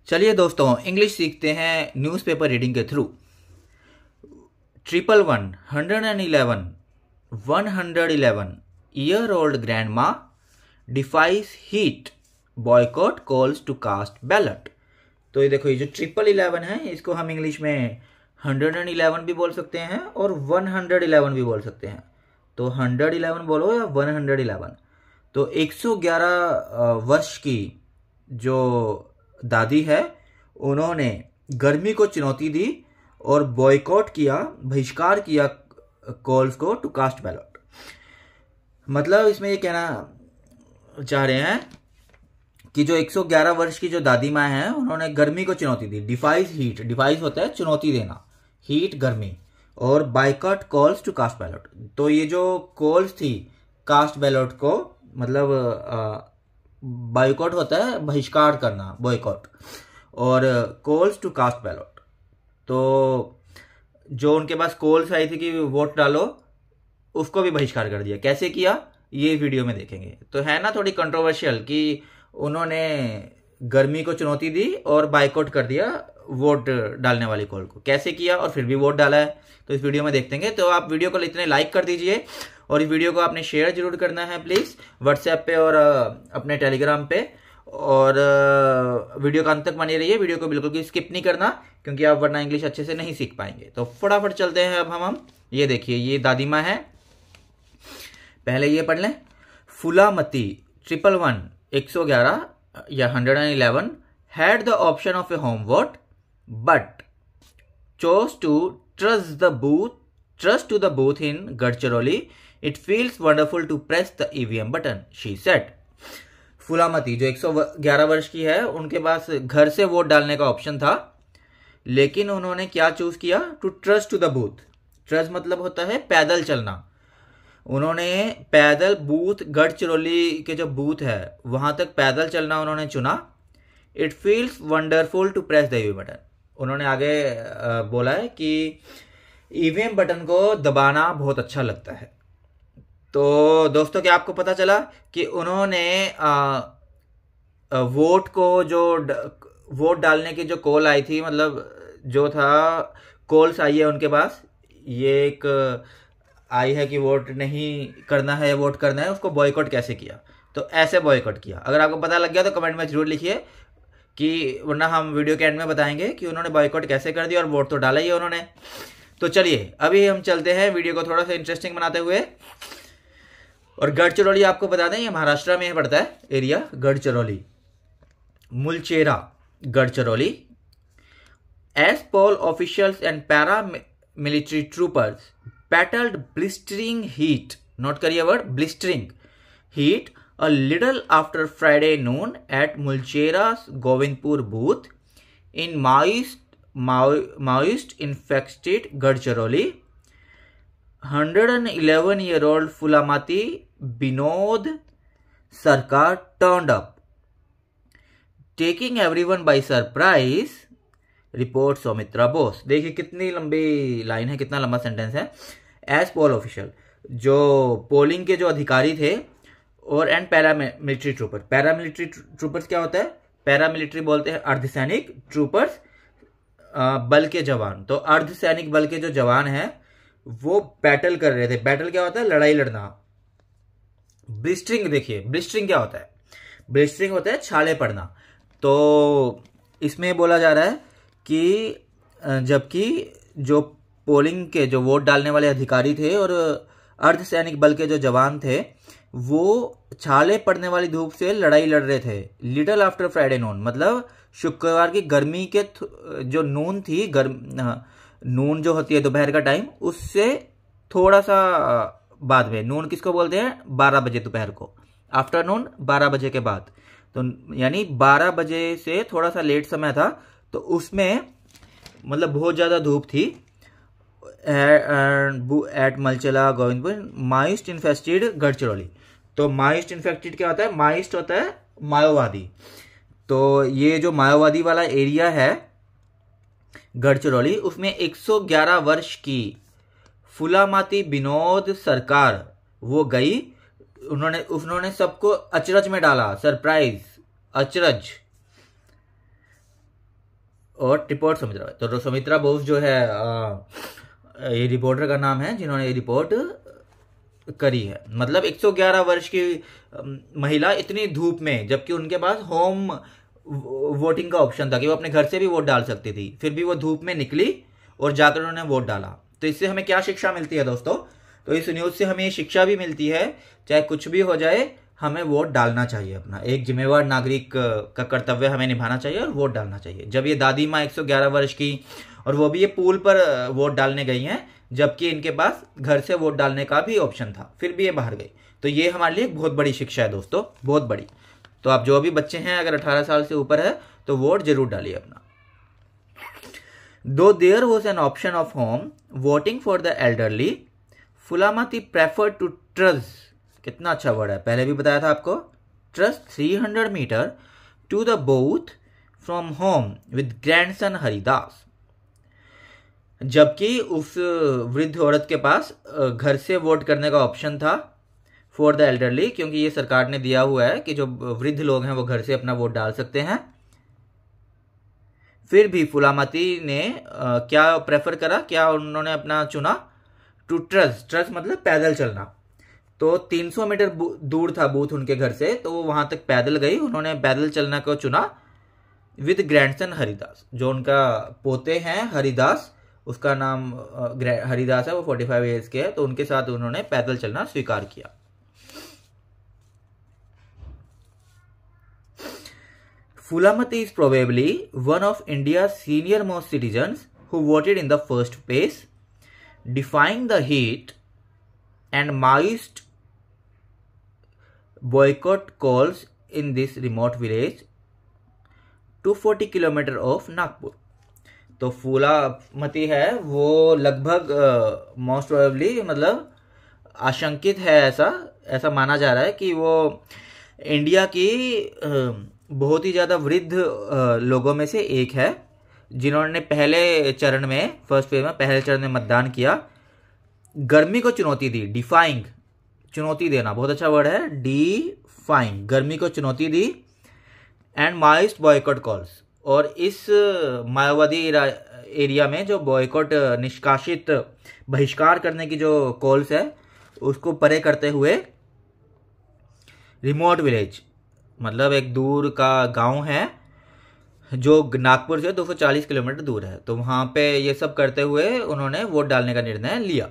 चलिए दोस्तों, इंग्लिश सीखते हैं न्यूज़पेपर रीडिंग के through. 111 111 year old grandma defies heat, boycott calls to cast ballot. तो ये देखो, ये जो 111 है इसको हम इंग्लिश में 111 भी बोल सकते हैं और 111 भी बोल सकते हैं। तो 111 बोलो या 111। तो 111 वर्ष की जो दादी है उन्होंने गर्मी को चुनौती दी और बॉयकॉट किया, बहिष्कार किया कॉल्स को टू कास्ट बैलेट। मतलब इसमें ये कहना चाह रहे हैं कि जो 111 वर्ष की जो दादी माँ है उन्होंने गर्मी को चुनौती दी। डिफाइज हीट, डिफाइज होता है चुनौती देना, हीट गर्मी, और boycott calls to cast ballot. तो ये जो कॉल्स थी कास्ट बैलेट को, मतलब बाइकॉट होता है बहिष्कार करना, बॉयकॉट, और कॉल्स टू कास्ट बैलेट। तो जो उनके पास कॉल्स आई थी कि वोट डालो, उसको भी बहिष्कार कर दिया। कैसे किया ये वीडियो में देखेंगे। तो है ना थोड़ी कंट्रोवर्शियल कि उन्होंने गर्मी को चुनौती दी और बाइकआउट कर दिया वोट डालने वाली कॉल को। कैसे किया और फिर भी वोट डाला है, तो इस वीडियो में देखते हैं। तो आप वीडियो को इतने लाइक कर दीजिए और इस वीडियो को आपने शेयर जरूर करना है प्लीज़, व्हाट्सएप पे और अपने टेलीग्राम पे। और वीडियो का अंत तक बने रहिए, वीडियो को बिल्कुल भी स्किप नहीं करना क्योंकि आप वरना इंग्लिश अच्छे से नहीं सीख पाएंगे। तो फटाफट चलते हैं अब हम ये देखिए, ये दादी माँ है। पहले ये पढ़ लें। फुलामती 111 111 या 111 had the option of a home vote but chose to trust to the booth in Gadchiroli. It feels wonderful to press the EVM button, she said. फुलामती जो 111 वर्ष की है, उनके पास घर से वोट डालने का ऑप्शन था, लेकिन उन्होंने क्या चूज किया? To trust to the booth. Trust मतलब होता है पैदल चलना। उन्होंने पैदल बूथ, गढ़चिरौली के जो बूथ है वहां तक पैदल चलना उन्होंने चुना। It feels wonderful to press the EVM button. उन्होंने आगे बोला है कि ईवीएम बटन को दबाना बहुत अच्छा लगता है। तो दोस्तों, क्या आपको पता चला कि उन्होंने वोट को, जो वोट डालने की जो कॉल आई थी, मतलब जो था कॉल्स आई है उनके पास, ये एक आई है कि वोट नहीं करना है, वोट करना है, उसको बॉयकॉट कैसे किया? तो ऐसे बॉयकॉट किया। अगर आपको पता लग गया तो कमेंट में जरूर लिखिए, कि वरना हम वीडियो के एंड में बताएंगे कि उन्होंने बॉयकॉट कैसे कर दिया और वोट तो डाला ही है उन्होंने। तो चलिए अभी हम चलते हैं वीडियो को थोड़ा सा इंटरेस्टिंग बनाते हुए। और गढ़चिरौली आपको बता दें, ये महाराष्ट्र में पड़ता है area, Gadchiroli, Mulchera, Gadchiroli. As poll officials and para military troopers battled blistering heat, note करिए word blistering heat, a little after Friday noon at Mulchera's Govindpur booth in Maoist infested Gadchiroli. 111-year-old Fulamati Binod Sarkar turned up, taking everyone by surprise, report Soumitra Bose. देखिए कितनी लंबी line है, कितना लंबा sentence है। As पोल official, जो polling के जो अधिकारी थे, और and paramilitary trooper. Paramilitary troopers क्या होता है? पैरामिलिट्री बोलते हैं अर्धसैनिक, ट्रूपर्स बल के जवान। तो अर्धसैनिक बल के जो जवान हैं वो बैटल कर रहे थे। बैटल क्या होता है? लड़ाई लड़ना। ब्लिस्टरिंग, देखिए ब्लिस्टरिंग क्या होता है? ब्लिस्टरिंग होता है छाले पड़ना। तो इसमें बोला जा रहा है कि जबकि जो पोलिंग के, जो वोट डालने वाले अधिकारी थे और अर्धसैनिक बल के जो जवान थे, वो छाले पड़ने वाली धूप से लड़ाई लड़ रहे थे। लिटिल आफ्टर फ्राइडे नून, मतलब शुक्रवार की गर्मी के जो नून थी, नून जो होती है दोपहर का टाइम, उससे थोड़ा सा बाद में। नून किसको बोलते हैं? 12 बजे दोपहर को। आफ्टरनून 12 बजे के बाद, तो यानी 12 बजे से थोड़ा सा लेट समय था, तो उसमें मतलब बहुत ज़्यादा धूप थी। At Malchala Govindpur Maoist infested Gadchiroli. तो माइस्ट इन्फेक्टेड क्या होता है? माइस्ट होता है माओवादी। तो ये जो माओवादी वाला एरिया है गढ़चिरौली, उसमें 111 वर्ष की फुलामाती विनोद सरकार वो गई। उन्होंने सबको अचरज में डाला, सरप्राइज, अचरज। और रिपोर्ट सुमित्रा। तो सुमित्रा बोस जो है ये रिपोर्टर का नाम है जिन्होंने ये रिपोर्ट करी है। मतलब 111 वर्ष की महिला इतनी धूप में, जबकि उनके पास होम वोटिंग का ऑप्शन था कि वो अपने घर से भी वोट डाल सकती थी, फिर भी वो धूप में निकली और जाकर उन्होंने वोट डाला। तो इससे हमें क्या शिक्षा मिलती है दोस्तों? तो इस न्यूज से हमें ये शिक्षा भी मिलती है, चाहे कुछ भी हो जाए हमें वोट डालना चाहिए। अपना एक जिम्मेवार नागरिक का कर्तव्य हमें निभाना चाहिए और वोट डालना चाहिए। जब ये दादी माँ 111 वर्ष की, और वो भी ये पूल पर वोट डालने गई हैं, जबकि इनके पास घर से वोट डालने का भी ऑप्शन था, फिर भी ये बाहर गई। तो ये हमारे लिए एक बहुत बड़ी शिक्षा है दोस्तों, बहुत बड़ी। तो आप जो भी बच्चे हैं अगर 18 साल से ऊपर है तो वोट जरूर डालिए अपना। Though there was an option of home voting for the elderly, Phoolmati prefer to trust, कितना अच्छा वर्ड है, पहले भी बताया था आपको, trust 300 metre to the booth from home with grandson Haridas. जबकि उस वृद्ध औरत के पास घर से वोट करने का ऑप्शन था फॉर द एल्डरली, क्योंकि ये सरकार ने दिया हुआ है कि जो वृद्ध लोग हैं वो घर से अपना वोट डाल सकते हैं। फिर भी फुलामती ने क्या प्रेफर करा, क्या उन्होंने अपना चुना? टू ट्रस्ट, ट्रस्ट मतलब पैदल चलना। तो 300 मीटर दूर था बूथ उनके घर से, तो वो वहां तक पैदल गई, उन्होंने पैदल चलना को चुना विद ग्रैंडसन हरिदास। जो उनका पोते हैं हरिदास, उसका नाम हरिदास है, वो 45 ईयर्स के है, तो उनके साथ उन्होंने पैदल चलना स्वीकार किया। Fulamati is probably one of India's senior most citizens who voted in the first place, defying the heat and Maoist boycott calls in this remote village 240 kilometre of Nagpur. तो फूलामती है वो लगभग मोस्ट प्रोबेबली, मतलब आशंकित है, ऐसा माना जा रहा है कि वो इंडिया की बहुत ही ज़्यादा वृद्ध लोगों में से एक है, जिन्होंने पहले चरण में, फर्स्ट फेज में, पहले चरण में मतदान किया, गर्मी को चुनौती दी, डिफाइंग, चुनौती देना, बहुत अच्छा वर्ड है, डिफाइंग, गर्मी को चुनौती दी, एंड माओइस्ट बॉयकॉट कॉल्स, और इस माओवादी एरिया में जो बॉयकॉट, निष्कासित, बहिष्कार करने की जो कॉल्स है उसको परे करते हुए रिमोट विलेज, मतलब एक दूर का गांव है जो नागपुर से 240 किलोमीटर दूर है, तो वहां पे ये सब करते हुए उन्होंने वोट डालने का निर्णय लिया।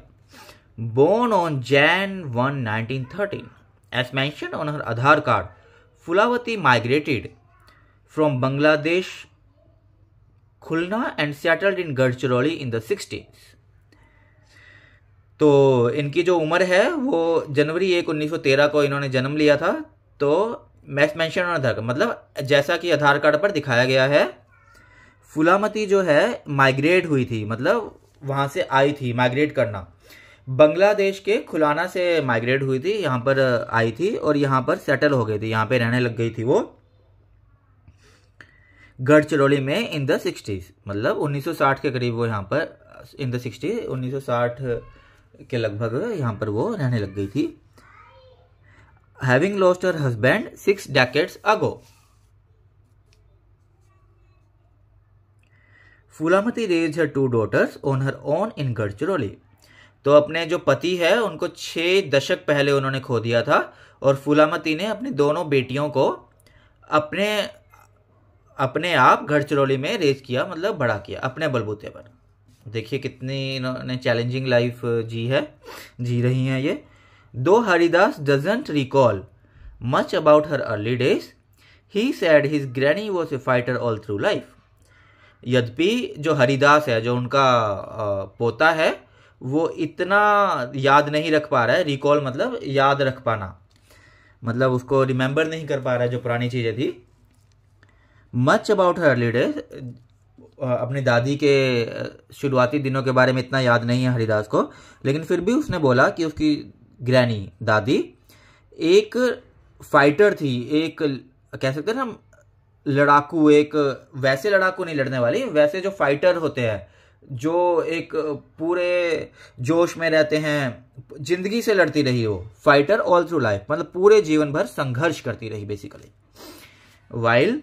Born on Jan 1, 1913, as mentioned on her Aadhaar card, Fulavati migrated from Bangladesh, Khulna and settled in Gadchiroli in the 60s. तो इनकी जो उम्र है वो जनवरी 1, 1913 को इन्होंने जन्म लिया था। तो max mention on Aadhaar card, मतलब जैसा कि आधार कार्ड पर दिखाया गया है, फुलामती जो है माइग्रेट हुई थी, मतलब वहां से आई थी, माइग्रेट करना, बांग्लादेश के खुलाना से माइग्रेट हुई थी, यहाँ पर आई थी और यहाँ पर सेटल हो गई थी, यहाँ पे रहने लग गई थी वो गढ़चिरौली में इन द 60s, मतलब 1960 के करीब वो यहाँ पर, इन द 60s, 1960 के लगभग यहाँ पर वो रहने लग गई थी। Having lost her husband 6 decades ago, Fulamati raised her 2 daughters on her own in Gadchiroli. तो अपने जो पति है उनको 6 दशक पहले उन्होंने खो दिया था, और फुलामती ने अपनी दोनों बेटियों को अपने आप गढ़चिरौली में रेज किया, मतलब बड़ा किया अपने बलबूते पर। देखिए कितनी इन्होंने चैलेंजिंग लाइफ जी रही हैं ये। Though Haridas doesn't recall much about her early days, he said his granny was a fighter all through life. यद्यपि जो हरिदास है, जो उनका पोता है, वो इतना याद नहीं रख पा रहा है, रिकॉल मतलब याद रख पाना, मतलब उसको रिमेंबर नहीं कर पा रहा है जो पुरानी चीजें थी। Much about her early days, अपनी दादी के शुरुआती दिनों के बारे में इतना याद नहीं है हरिदास को, लेकिन फिर भी उसने बोला कि उसकी ग्रैनी, दादी, एक फाइटर थी, एक कह सकते हैं हम लड़ाकू, एक वैसे लड़ाकू नहीं लड़ने वाली, वैसे जो फाइटर होते हैं, जो एक पूरे जोश में रहते हैं, जिंदगी से लड़ती रही हो, फाइटर ऑल थ्रू लाइफ, मतलब पूरे जीवन भर संघर्ष करती रही basically. While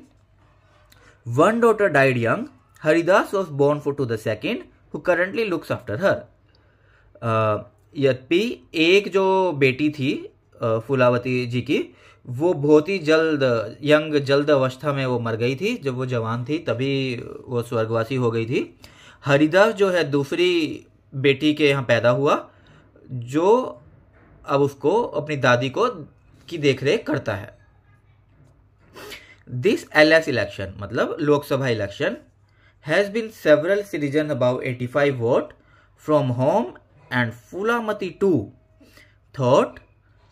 one daughter died young, Haridas was born to the second, who currently looks after her. यद्यपि एक जो बेटी थी फूलावती जी की, वो बहुत ही जल्द अवस्था में वो मर गई थी। जब वो जवान थी तभी वो स्वर्गवासी हो गई थी। हरिदास जो है दूसरी बेटी के यहाँ पैदा हुआ, जो अब उसको अपनी दादी को की देखरेख करता है। दिस LS इलेक्शन मतलब Lok Sabha election has been several citizen about 85 vote from home and Phoolmati to thought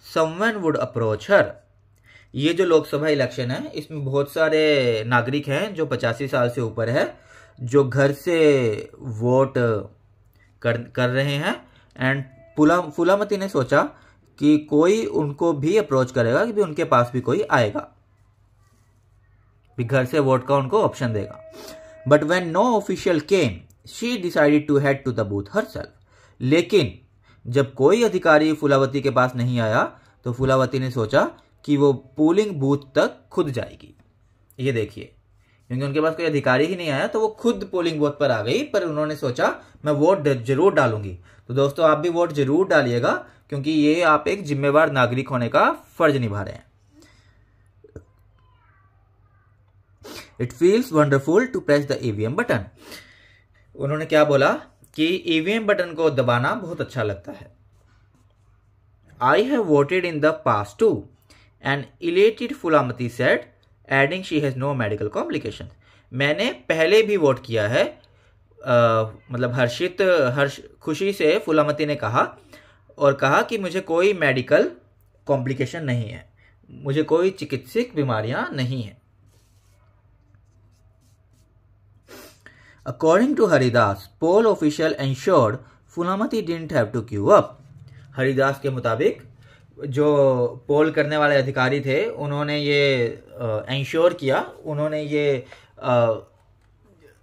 someone would approach her. ये जो लोकसभा इलेक्शन है, इसमें बहुत सारे नागरिक हैं जो 85 साल से ऊपर है, जो घर से वोट कर रहे हैं। एंड फूलामती ने सोचा कि कोई उनको भी अप्रोच करेगा, कि भी उनके पास भी कोई आएगा, भी घर से वोट का उनको ऑप्शन देगा। But when no official came she decided to head to the booth herself. लेकिन जब कोई अधिकारी फूलावती के पास नहीं आया तो फूलावती ने सोचा कि वो पोलिंग बूथ तक खुद जाएगी। ये देखिए, क्योंकि उनके पास कोई अधिकारी ही नहीं आया तो वो खुद पोलिंग बूथ पर आ गई, पर उन्होंने सोचा मैं वोट जरूर डालूंगी। तो दोस्तों, आप भी वोट जरूर डालिएगा, क्योंकि ये आप एक जिम्मेवार नागरिक होने का फर्ज निभा रहे हैं। It feels wonderful to press the EVM button. उन्होंने क्या बोला कि EVM बटन को दबाना बहुत अच्छा लगता है। I have voted in the past too, an elated Phoolmati said, adding she has no medical complication. मैंने पहले भी वोट किया है, मतलब हर्ष खुशी से फूलामती ने कहा, और कहा कि मुझे कोई मेडिकल कॉम्प्लिकेशन नहीं है, मुझे कोई चिकित्सक बीमारियां नहीं है। According to Haridas, poll official ensured Fulamati didn't have to queue up. Haridas के मुताबिक जो पोल करने वाले अधिकारी थे, उन्होंने ये इंश्योर किया, उन्होंने ये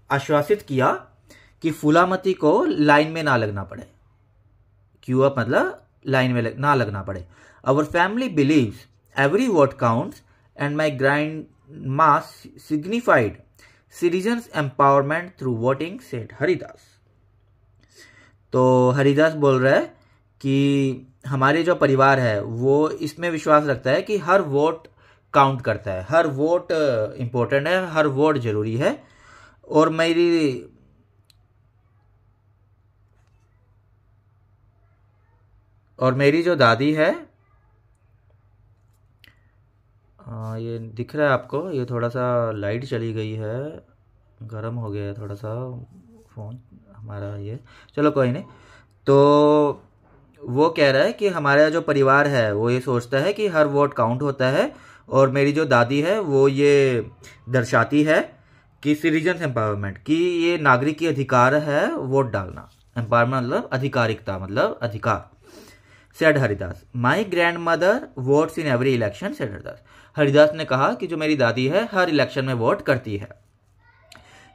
आश्वासित किया कि फूलामती को लाइन में ना लगना पड़े। क्यू अप मतलब लाइन में ना लगना पड़े। Our family believes every vote counts and my grandma signified citizens empowerment through voting, said Haridas. तो हरिदास बोल रहा है कि हमारे जो परिवार है वो इसमें विश्वास रखता है कि हर वोट काउंट करता है, हर वोट इंपॉर्टेंट है, हर वोट जरूरी है। और मेरी जो दादी है, ये दिख रहा है आपको, ये थोड़ा सा लाइट चली गई है, गर्म हो गया है थोड़ा सा फ़ोन हमारा, ये चलो कोई नहीं। तो वो कह रहा है कि हमारा जो परिवार है वो ये सोचता है कि हर वोट काउंट होता है, और मेरी जो दादी है वो ये दर्शाती है कि सिटीजन एम्पावरमेंट, कि ये नागरिक की अधिकार है वोट डालना। एम्पावरमेंट मतलब अधिकारिकता, मतलब अधिकार। Said Haridas, my grand mother votes in every election, said Haridas. Haridas ने कहा कि जो मेरी दादी है हर इलेक्शन में वोट करती है।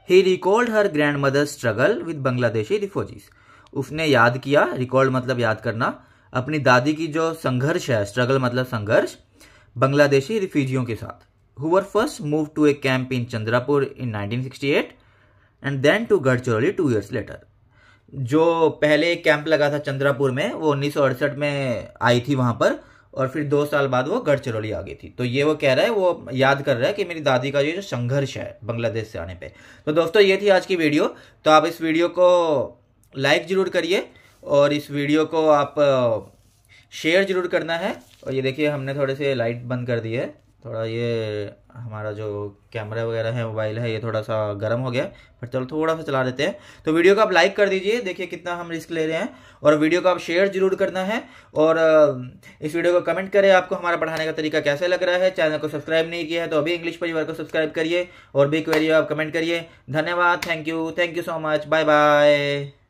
ही recalled her grand mother struggle with Bangladeshi refugees. उसने याद किया, रिकॉल्ड मतलब याद करना, अपनी दादी की जो संघर्ष है, स्ट्रगल मतलब संघर्ष, बांग्लादेशी रिफ्यूजियों के साथ। Who were first move to a camp in Chandrapur in 1968 and then to Gadchiroli 2 years later. जो पहले एक कैंप लगा था चंद्रापुर में, वो 1968 में आई थी वहां पर, और फिर 2 साल बाद वो गढ़चिरौली आ गई थी। तो ये वो कह रहा है, वो याद कर रहा है कि मेरी दादी का ये जो संघर्ष है बांग्लादेश से आने पे। तो दोस्तों, ये थी आज की वीडियो। तो आप इस वीडियो को लाइक जरूर करिए, और इस वीडियो को आप शेयर जरूर करना है। और ये देखिए, हमने थोड़े से लाइट बंद कर दी है, थोड़ा ये हमारा जो कैमरा वगैरह है, मोबाइल है, ये थोड़ा सा गर्म हो गया, पर चलो थोड़ा सा चला देते हैं। तो वीडियो को आप लाइक कर दीजिए, देखिए कितना हम रिस्क ले रहे हैं। और वीडियो को आप शेयर जरूर करना है, और इस वीडियो को कमेंट करें आपको हमारा पढ़ाने का तरीका कैसे लग रहा है। चैनल को सब्सक्राइब नहीं किया है तो अभी इंग्लिश परिवार को सब्सक्राइब करिए, और भी क्वेरी आप कमेंट करिए। धन्यवाद, thank you so much, bye bye.